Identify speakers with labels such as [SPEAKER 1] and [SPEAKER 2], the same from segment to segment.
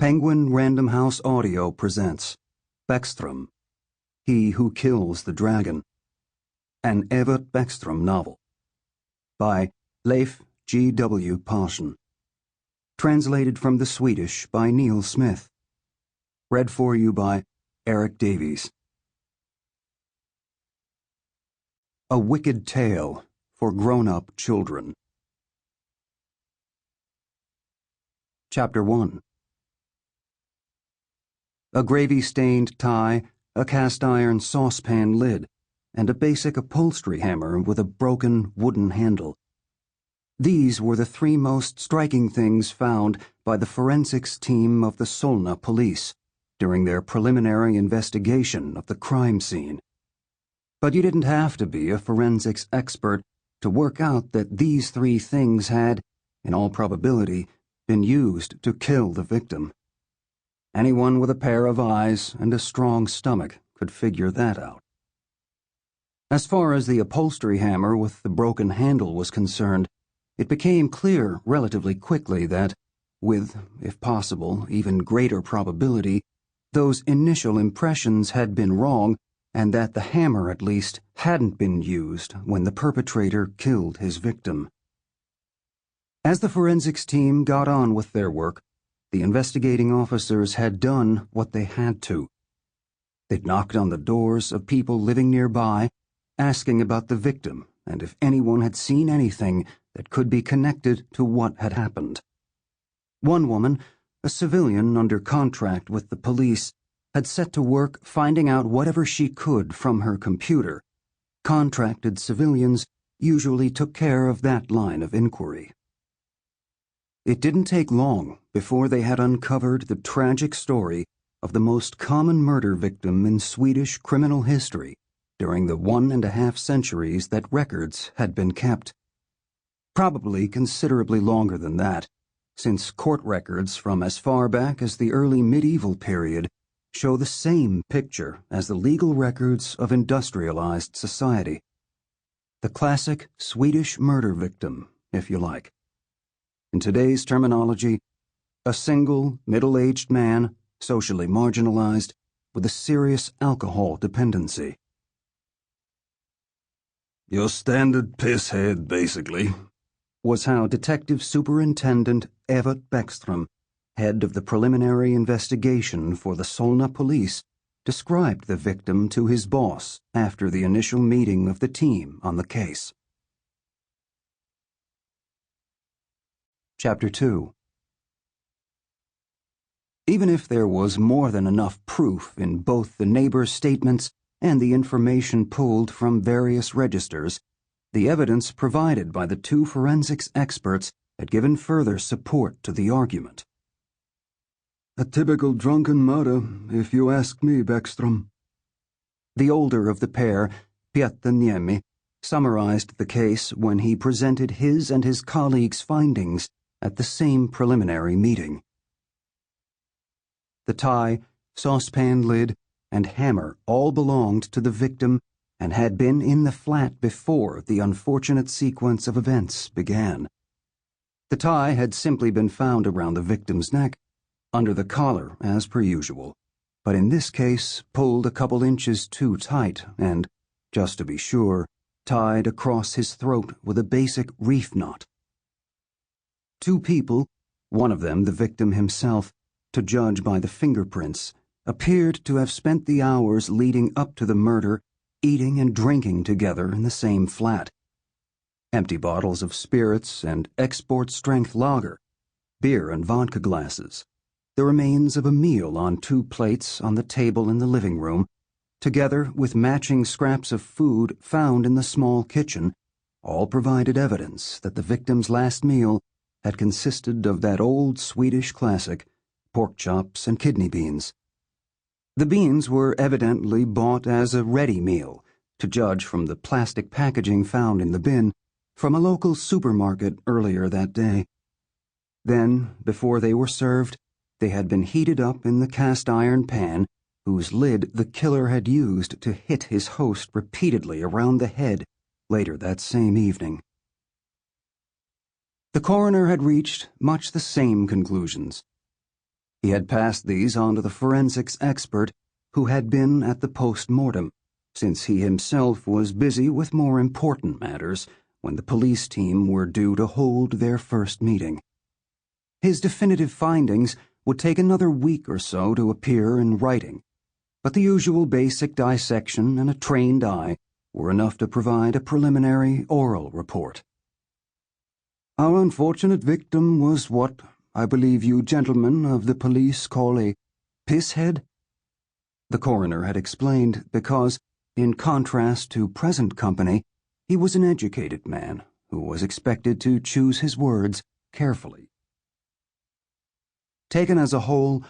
[SPEAKER 1] Penguin Random House Audio presents Backstrom, He Who Kills the Dragon, an Evert Bäckström novel, by Leif G.W. Persson. Translated from the Swedish by Neil Smith. Read for you by Erik Davies. A Wicked Tale for Grown-Up Children. Chapter 1. A gravy-stained tie, a cast-iron saucepan lid, and a basic upholstery hammer with a broken wooden handle. These were the three most striking things found by the forensics team of the Solna police during their preliminary investigation of the crime scene. But you didn't have to be a forensics expert to work out that these three things had, in all probability, been used to kill the victim. Anyone with a pair of eyes and a strong stomach could figure that out. As far as the upholstery hammer with the broken handle was concerned, it became clear relatively quickly that, with, if possible, even greater probability, those initial impressions had been wrong, and that the hammer, at least, hadn't been used when the perpetrator killed his victim. As the forensics team got on with their work, the investigating officers had done what they had to. They'd knocked on the doors of people living nearby, asking about the victim and if anyone had seen anything that could be connected to what had happened. One woman, a civilian under contract with the police, had set to work finding out whatever she could from her computer. Contracted civilians usually took care of that line of inquiry. It didn't take long before they had uncovered the tragic story of the most common murder victim in Swedish criminal history during the 1.5 centuries that records had been kept. Probably considerably longer than that, since court records from as far back as the early medieval period show the same picture as the legal records of industrialized society. The classic Swedish murder victim, if you like. In today's terminology, a single, middle-aged man, socially marginalized, with a serious alcohol dependency.
[SPEAKER 2] Your standard pisshead, basically,
[SPEAKER 1] was how Detective Superintendent Evert Bäckström, head of the preliminary investigation for the Solna police, described the victim to his boss after the initial meeting of the team on the case. Chapter 2. Even if there was more than enough proof in both the neighbors' statements and the information pulled from various registers, the evidence provided by the two forensics experts had given further support to the argument.
[SPEAKER 2] A typical drunken murder, if you ask me, Backstrom.
[SPEAKER 1] The older of the pair, Niemi, summarized the case when he presented his and his colleagues' findings at the same preliminary meeting. The tie, saucepan lid, and hammer all belonged to the victim and had been in the flat before the unfortunate sequence of events began. The tie had simply been found around the victim's neck, under the collar as per usual, but in this case pulled a couple inches too tight and, just to be sure, tied across his throat with a basic reef knot. Two people, one of them the victim himself, to judge by the fingerprints, appeared to have spent the hours leading up to the murder eating and drinking together in the same flat. Empty bottles of spirits and export-strength lager, beer and vodka glasses, the remains of a meal on 2 plates on the table in the living room, together with matching scraps of food found in the small kitchen, all provided evidence that the victim's last meal had consisted of that old Swedish classic, pork chops and kidney beans. The beans were evidently bought as a ready meal, to judge from the plastic packaging found in the bin, from a local supermarket earlier that day. Then, before they were served, they had been heated up in the cast-iron pan, whose lid the killer had used to hit his host repeatedly around the head later that same evening. The coroner had reached much the same conclusions. He had passed these on to the forensics expert who had been at the post-mortem, since he himself was busy with more important matters when the police team were due to hold their first meeting. His definitive findings would take another week or so to appear in writing, but the usual basic dissection and a trained eye were enough to provide a preliminary oral report.
[SPEAKER 2] Our unfortunate victim was what I believe you gentlemen of the police call a pisshead?
[SPEAKER 1] The coroner had explained because, in contrast to present company, he was an educated man who was expected to choose his words carefully. Taken as a whole,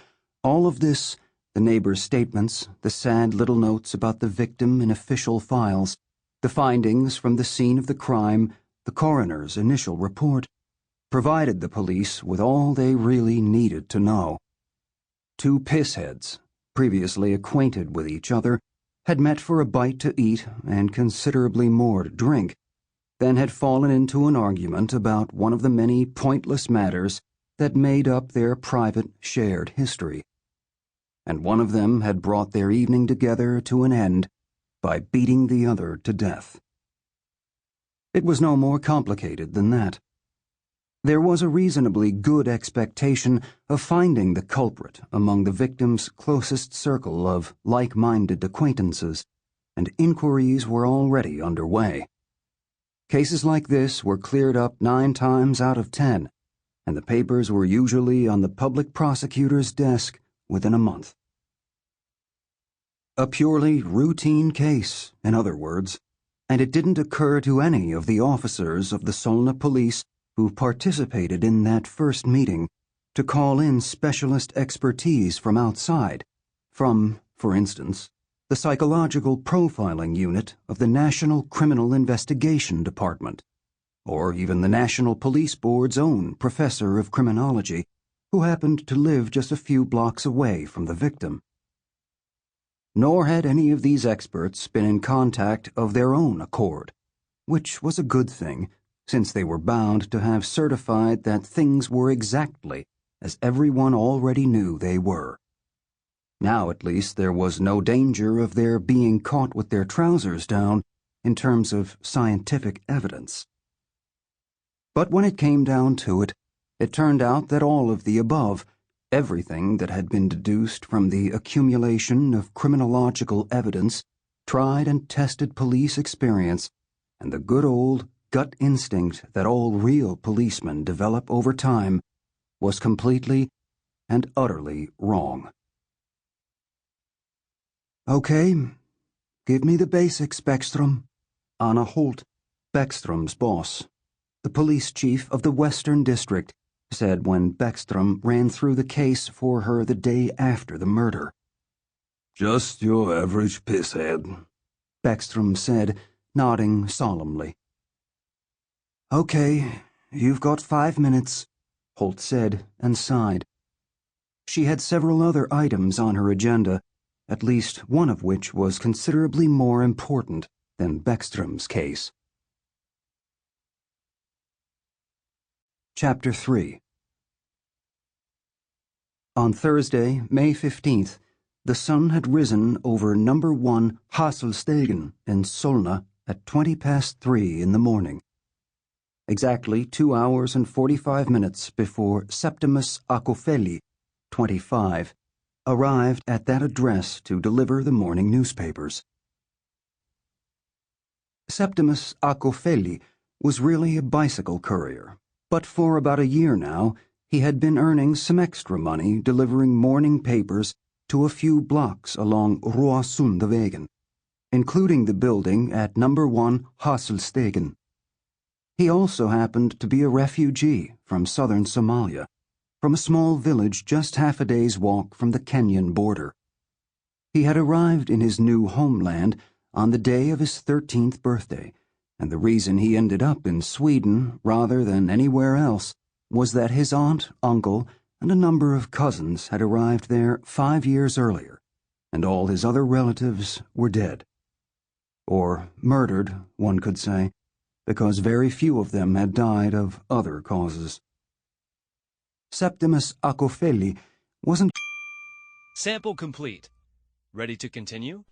[SPEAKER 1] all of this, the neighbors' statements, the sad little notes about the victim in official files, the findings from the scene of the crime, the coroner's initial report, provided the police with all they really needed to know. Two pissheads, previously acquainted with each other, had met for a bite to eat and considerably more to drink, then had fallen into an argument about one of the many pointless matters that made up their private shared history. And one of them had brought their evening together to an end by beating the other to death. It was no more complicated than that. There was a reasonably good expectation of finding the culprit among the victim's closest circle of like-minded acquaintances, and inquiries were already underway. Cases like this were cleared up 9 times out of 10, and the papers were usually on the public prosecutor's desk within a month. A purely routine case, in other words, and it didn't occur to any of the officers of the Solna police who participated in that first meeting to call in specialist expertise from outside, from, for instance, the psychological profiling unit of the National Criminal Investigation Department, or even the National Police Board's own professor of criminology, who happened to live just a few blocks away from the victim. Nor had any of these experts been in contact of their own accord, which was a good thing, since they were bound to have certified that things were exactly as everyone already knew they were. Now at least there was no danger of their being caught with their trousers down in terms of scientific evidence. But when it came down to it, it turned out that all of the above, everything that had been deduced from the accumulation of criminological evidence, tried and tested police experience, and the good old gut instinct that all real policemen develop over time, was completely and utterly wrong.
[SPEAKER 2] Okay, give me the basics, Bäckström.
[SPEAKER 1] Anna Holt, Bäckström's boss, the police chief of the Western District, said when Bäckström ran through the case for her the day after the murder.
[SPEAKER 2] Just your average pisshead,
[SPEAKER 1] Bäckström said, nodding solemnly.
[SPEAKER 2] Okay, you've got 5 minutes,
[SPEAKER 1] Holt said and sighed. She had several other items on her agenda, at least one of which was considerably more important than Bäckström's case. Chapter 3. On Thursday, May 15th, the sun had risen over number 1 Hasselstegen in Solna at 3:20 in the morning. Exactly 2 hours and 45 minutes before Septimus Acofeli, 25, arrived at that address to deliver the morning newspapers. Septimus Acofeli was really a bicycle courier, but for about a year now he had been earning some extra money delivering morning papers to a few blocks along Råsundavegen, including the building at number 1 Hasselstegen. He also happened to be a refugee from southern Somalia, from a small village just half a day's walk from the Kenyan border. He had arrived in his new homeland on the day of his 13th birthday, and the reason he ended up in Sweden rather than anywhere else was that his aunt, uncle, and a number of cousins had arrived there 5 years earlier, and all his other relatives were dead. Or murdered, one could say, because very few of them had died of other causes. Septimus Acofeli Wasn't
[SPEAKER 3] Sample complete. Ready to continue?